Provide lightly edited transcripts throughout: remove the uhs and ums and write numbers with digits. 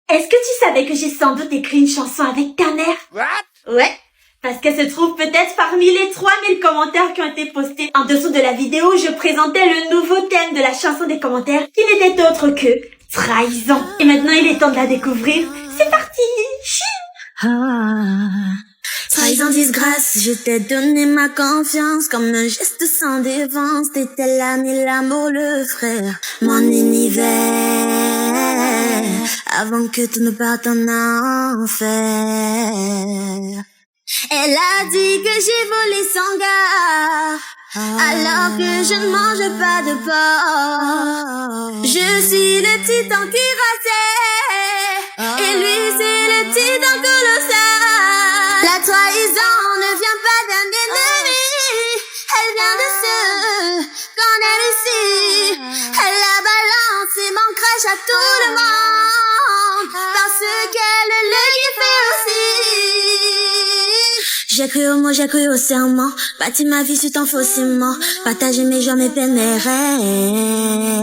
Est-ce que tu savais que j'ai sans doute écrit une chanson avec ta mère? What? Ouais. Parce qu'elle se trouve peut-être parmi les 3000 commentaires qui ont été postés en dessous de la vidéo où je présentais le nouveau thème de la chanson des commentaires qui n'était autre que trahison. Et maintenant il est temps de la découvrir. C'est parti! Trahison, disgrâce, je t'ai donné ma confiance comme un geste sans défense. T'étais l'ami, l'amour, le frère, mon univers. Avant que tout ne parte en enfer. Elle a dit que j'ai volé son gars, alors que je ne mange pas de porc. Je suis le titan cuirassé, et lui c'est le titan colossal. La trahison ne vient pas d'un ennemi, elle vient de ceux qu'on aime ici. Elle a balancé mon crash à tout le monde, parce qu'elle le kiffait aussi. J'ai cru au mot, j'ai cru au serment, bâti ma vie sur ton faux ciment, partagé mes jours, mes peines, mes rêves.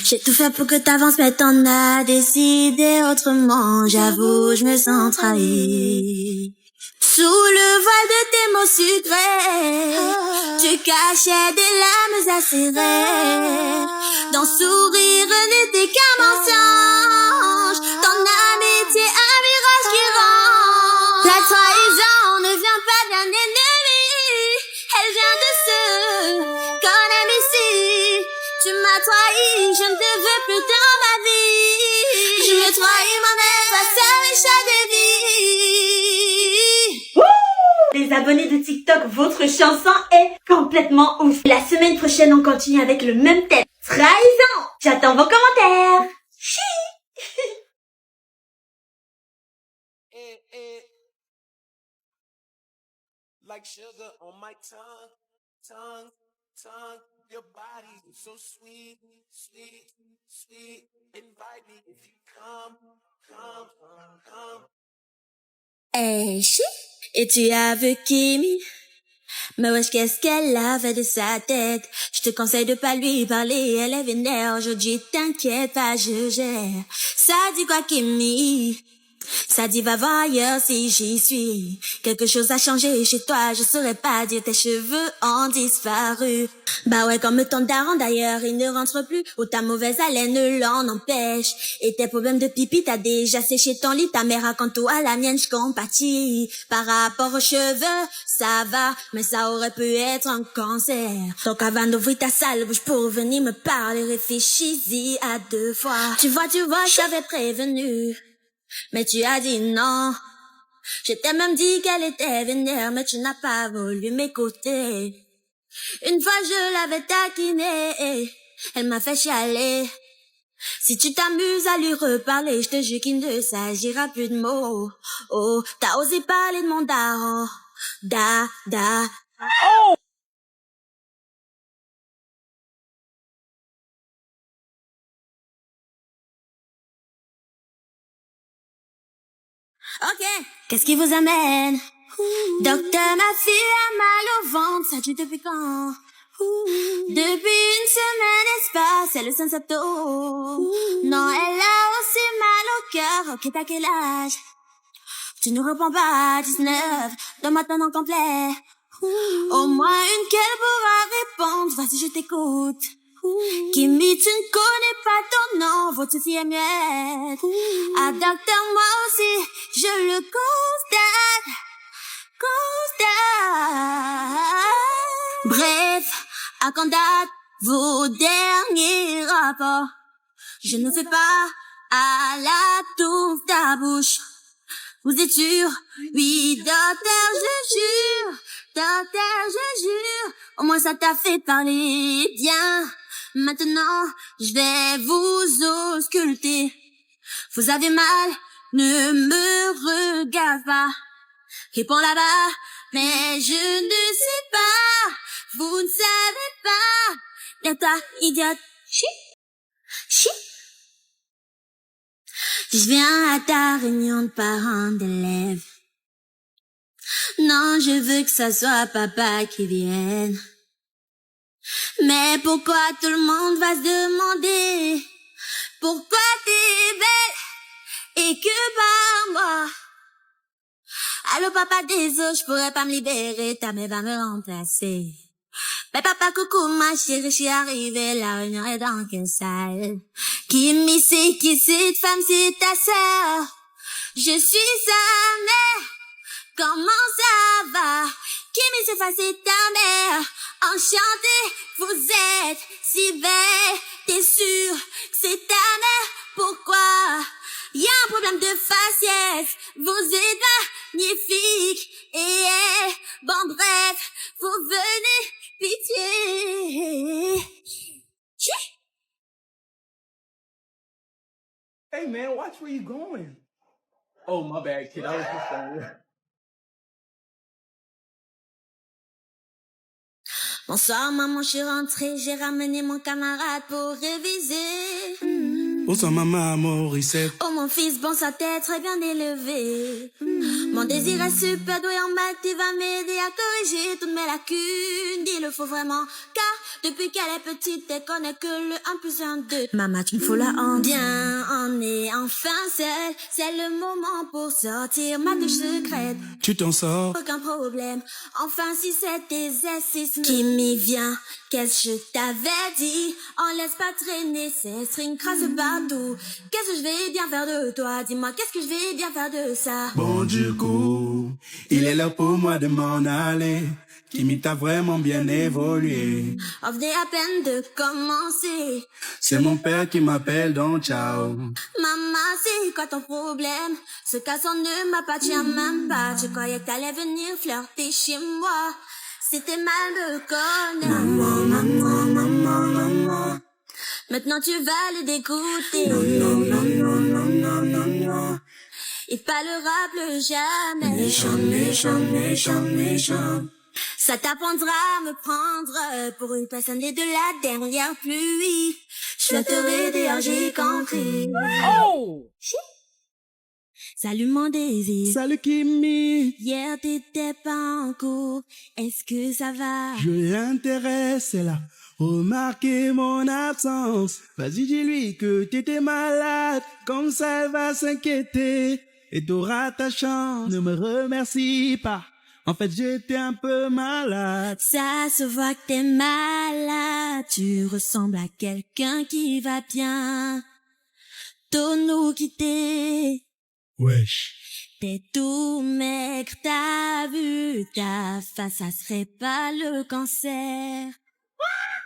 J'ai tout fait pour que t'avances, mais t'en as décidé autrement. J'avoue, je me sens trahi. Sous le voile de tes mots sucrés, tu cachais des larmes acérées. Ton sourire n'était qu'un mensonge, ton amitié un mirage qui rend. La trahison ne vient pas d'un ennemi, elle vient de ceux qu'on aime ici. Tu m'as trahi, je ne te veux plus dans ma vie. Je me trahis moi-même face à mes chats de vie. Les abonnés de TikTok, votre chanson est complètement ouf. La semaine prochaine, on continue avec le même thème. Trahison! J'attends vos commentaires. Like sugar on my tongue. Your body is so sweet. Invite me if you come. Hey, chi, et tu as vu Kimi? Mais wesh, qu'est-ce qu'elle avait de sa tête? Je te conseille de pas lui parler, elle est vénère. Aujourd'hui, t'inquiète pas, je gère. Ça dit quoi, Kimi? Ça dit va voir ailleurs si j'y suis. Quelque chose a changé chez toi, je saurais pas dire, tes cheveux ont disparu. Bah ouais, comme ton daron d'ailleurs, il ne rentre plus, ou ta mauvaise haleine l'en empêche. Et tes problèmes de pipi, t'as déjà séché ton lit, ta mère raconte tout à la mienne, je compatis. Par rapport aux cheveux, ça va, mais ça aurait pu être un cancer. Donc avant d'ouvrir ta sale bouche pour venir me parler, réfléchis-y à 2 fois. Tu vois, je t'avais prévenu, mais tu as dit non. Je t'ai même dit qu'elle était vénère, mais tu n'as pas voulu m'écouter. Une fois je l'avais taquinée, elle m'a fait chialer. Si tu t'amuses à lui reparler, je te jure qu'il ne s'agira plus de mots. Oh, t'as osé parler de mon daron. Ok, qu'est-ce qui vous amène? Docteur, ma fille a mal au ventre, ça tue depuis quand? Depuis une semaine, n'est-ce pas? C'est le sensato. Non, elle a aussi mal au cœur. Ok, t'as quel âge? Tu ne réponds pas, 19. Donne-moi ton nom complet. Au moins une qu'elle pourra répondre. Vas-y, je t'écoute. Kimi, tu ne connais pas ton nom, votre fille est muette. Ah, docteur, moi aussi, je le constate. Bref, à quand date vos derniers rapports? Je ne fais pas à la tour ta bouche. Vous êtes sûr? Oui, docteur, je jure, au moins ça t'a fait parler bien. Maintenant, je vais vous ausculter. Vous avez mal, ne me regarde pas. Réponds là-bas, mais je ne sais pas. Vous ne savez pas. Et toi, idiote. Chi. Je viens à ta réunion de parents d'élèves. Non, je veux que ça soit papa qui vienne. Mais pourquoi tout le monde va se demander pourquoi t'es belle que par moi. Allô papa, désolé, je pourrais pas me libérer, ta mère va me remplacer. Mais papa, coucou ma chérie, je suis arrivée, la réunion est dans quelle salle? Qui cette femme, c'est ta sœur? Je suis sa mère, comment ça va? Kimi, c'est ça, c'est ta mère. Enchantée, vous êtes si belle, t'es sûre que c'est ta mère? Pourquoi? Y a un problème de faciès, vous êtes magnifique, et bon bref, vous venez, pitié. Hey man, watch where you going. Oh, my bad, kid. I was just Bonsoir maman, je suis rentrée, j'ai ramené mon camarade pour réviser. Bonsoir maman, Morissette. Oh mon fils, bon sa tête très bien élevée. Mon désir est super doué en maths, tu vas m'aider à corriger toutes mes lacunes. Il le faut vraiment, car depuis qu'elle est petite, elle connaît que le 1 plus 1, 2. Maman, tu me faut la honte. Bien, on est enfin seul, c'est le moment pour sortir ma touche secrète. Tu t'en sors? Aucun problème, enfin si c'est tes exercices qui m'y vient, qu'est-ce que je t'avais dit? On laisse pas traîner ces strings crasses partout. Qu'est-ce que je vais bien faire de toi? Dis-moi, qu'est-ce que je vais bien faire de ça? Bon, du coup, il est là pour moi de m'en aller. Kimi t'a vraiment bien évolué. On venait à peine de commencer. C'est mon père qui m'appelle, donc ciao. Maman, c'est quoi ton problème? Ce garçon ne m'a pas dit même pas. Je croyais que t'allais venir flirter chez moi. C'était mal de connaître. Maman. Maintenant tu vas le dégoûter. Non. Il parlera plus jamais. Méchant. Ça t'apprendra à me prendre pour une personne née de la dernière pluie. Je vais te aider, j'ai compris. Oh! Salut mon désir. Salut Kimi. Hier t'étais pas en cours. Est-ce que ça va? Je l'intéresse, elle a remarqué mon absence. Vas-y, dis-lui que t'étais malade. Comme ça, elle va s'inquiéter. Et t'auras ta chance. Ne me remercie pas. En fait, j'étais un peu malade. Ça se voit que t'es malade. Tu ressembles à quelqu'un qui va bien. T'os nous quitter. Wesh. T'es tout maigre, t'as vu ta face, ça serait pas le cancer.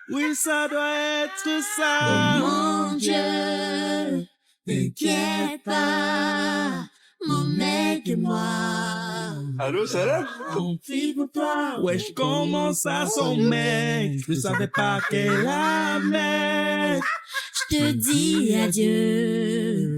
Oui, ça doit être ça. Oh mon Dieu, t'inquiète pas, mon mec et moi. Allô, Salah? On vit pour toi. Wesh, comment ça, son mec? Je savais pas qu'elle aimait. Je te dis adieu.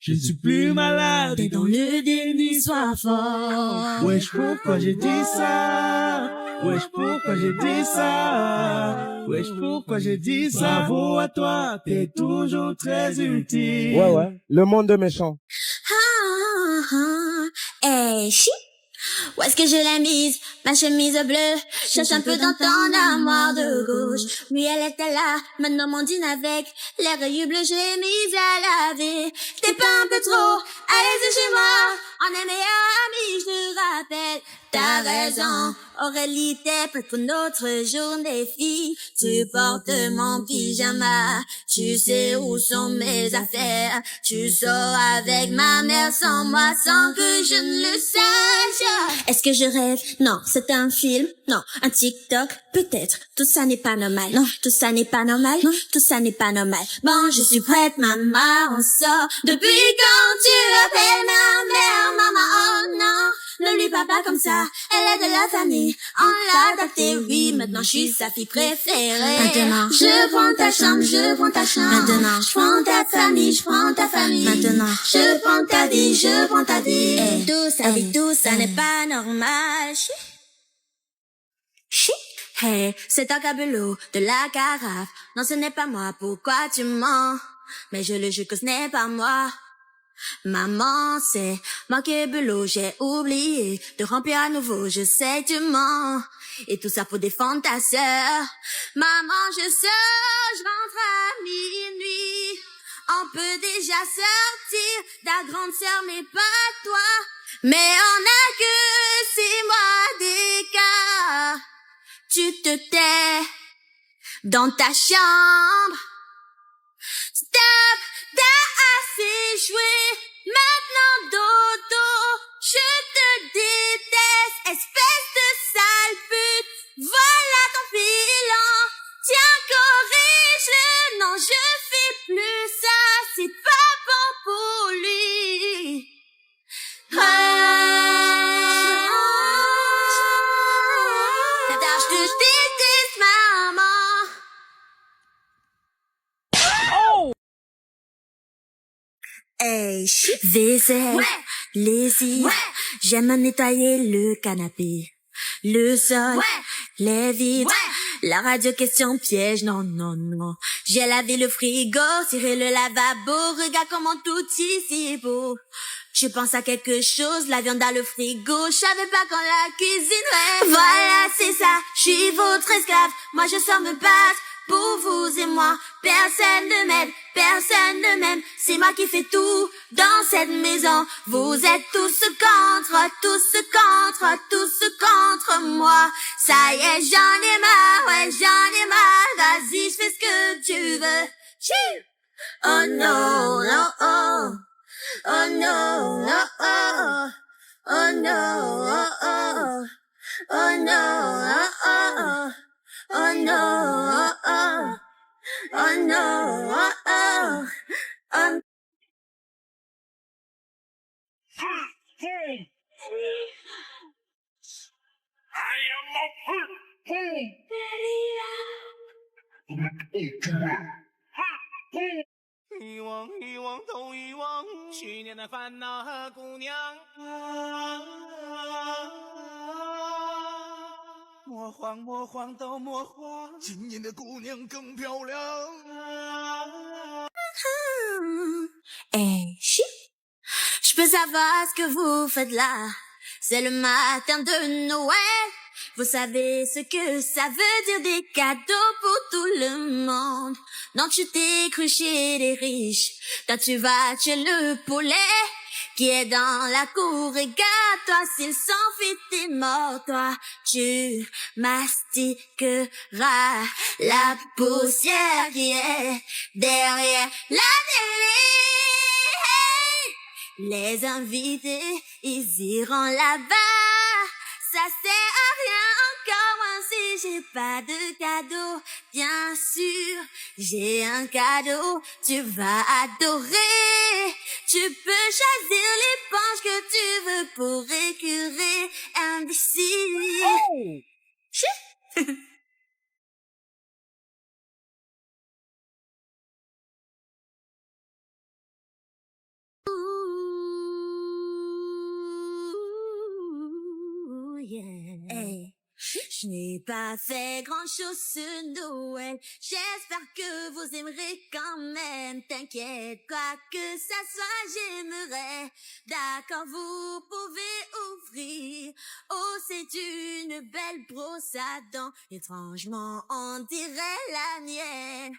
Je ne suis plus malade. T'es dans le déni, sois fort. Wesh, pourquoi j'ai dit ça? Wesh, pourquoi j'ai dit ça? Wesh, pourquoi j'ai dit ça? Bravo à toi, t'es toujours très utile. Ouais, le monde de méchant. Hey, chi. Où est-ce que je l'ai mise? Ma chemise bleue. Cherche un peu dans ton armoire de gauche. Oui, elle était là. Maintenant, mon dîne avec. Les rayures bleues, je l'ai mise à laver. T'es pas un peu trop? Allez-y chez moi. On est meilleurs amis, je te rappelle. T'as raison. Aurélie, t'es prête pour notre journée, fille. Tu portes mon pyjama. Tu sais où sont mes affaires. Tu sors avec ma mère sans moi, sans que je ne le sache. Est-ce que je rêve? Non, c'est un film. Non, un TikTok. Peut-être. Tout ça n'est pas normal. Non, tout ça n'est pas normal. Non, tout ça n'est pas normal. Bon, je suis prête, maman, on sort. Depuis quand tu appelles ma mère, maman, oh non. Ne lui parle pas comme ça, elle est de la famille. On l'a adaptée, oui, maintenant je suis sa fille préférée. Maintenant, je prends ta chambre, je prends ta chambre. Maintenant, je prends ta famille, je prends ta famille. Maintenant, je prends ta vie, je prends ta vie. Et tout ça n'est pas normal. Hey, c'est un cabelot de la carafe. Non, ce n'est pas moi, pourquoi tu mens? Mais je le jure que ce n'est pas moi. Maman, c'est manqué belot, j'ai oublié de remplir à nouveau, je sais que tu mens. Et tout ça pour défendre ta sœur. Maman, je sors, je rentre à minuit. On peut déjà sortir, ta grande sœur n'est pas toi, mais on n'a que 6 mois d'écart. Tu te tais dans ta chambre. Stop, t'as assez joué. Maintenant dodo, je te déteste, espèce de sale pute. Voilà ton bilan. Tiens, corrige-le. Non, je fais plus ça. C'est pas bon pour lui. Je te déteste, maman. Hey, vaisselle, lessive, j'aime nettoyer le canapé, le sol, les vitres, la radio question piège, non, non, non. J'ai lavé le frigo, ciré le lavabo, regarde comment tout ici est beau. Je pense à quelque chose, la viande dans le frigo, je savais pas quand la cuisinerait. Voilà, c'est ça, je suis votre esclave, moi je sors me battre. Pour vous et moi, personne ne m'aide, personne ne m'aime. C'est moi qui fais tout dans cette maison. Vous êtes tous contre moi. Ça y est, j'en ai marre, ouais, j'en ai marre. Vas-y, je fais ce que tu veux. Chou. Oh non, non, oh. Oh non, oh, oh. Oh non, oh, oh. Oh non, oh, oh. Oh no, oh, oh. Oh no, oh, oh. Oh.遗忘，遗忘，都遗忘，去年的烦恼和姑娘。魔幻，魔幻，都魔幻，今年的姑娘更漂亮。Hey, chut. Je peux savoir ce que vous faites là. C'est le matin de Noël. Vous savez ce que ça veut dire, des cadeaux pour tout le monde. Non, tu t'es cru chez les riches. Toi, tu vas chez le poulet qui est dans la cour. Regarde-toi, s'il s'enfuit, t'es mort. Toi, tu mastiqueras la poussière qui est derrière la télé. Les invités, ils iront là-bas. Ça sert à rien encore, moi si j'ai pas de cadeau. Bien sûr, j'ai un cadeau, tu vas adorer. Tu peux choisir l'éponge que tu veux pour écurer imbécile. Oh. Yeah. Hey. Je n'ai pas fait grand chose ce Noël. J'espère que vous aimerez quand même. T'inquiète, quoi que ça soit, j'aimerais. D'accord, vous pouvez ouvrir. Oh, c'est une belle brosse à dents. Étrangement, on dirait la mienne.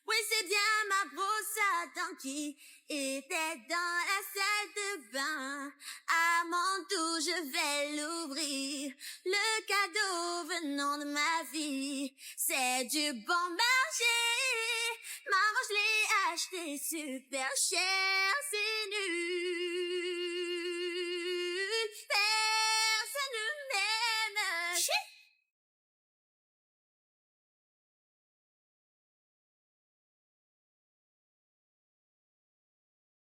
Oui, c'est bien ma brosse à dents qui était dans la salle de bain. À mon tour, je vais l'ouvrir. Le cadeau venant de ma vie, c'est du bon marché. Maman, je l'ai acheté super cher, c'est nul.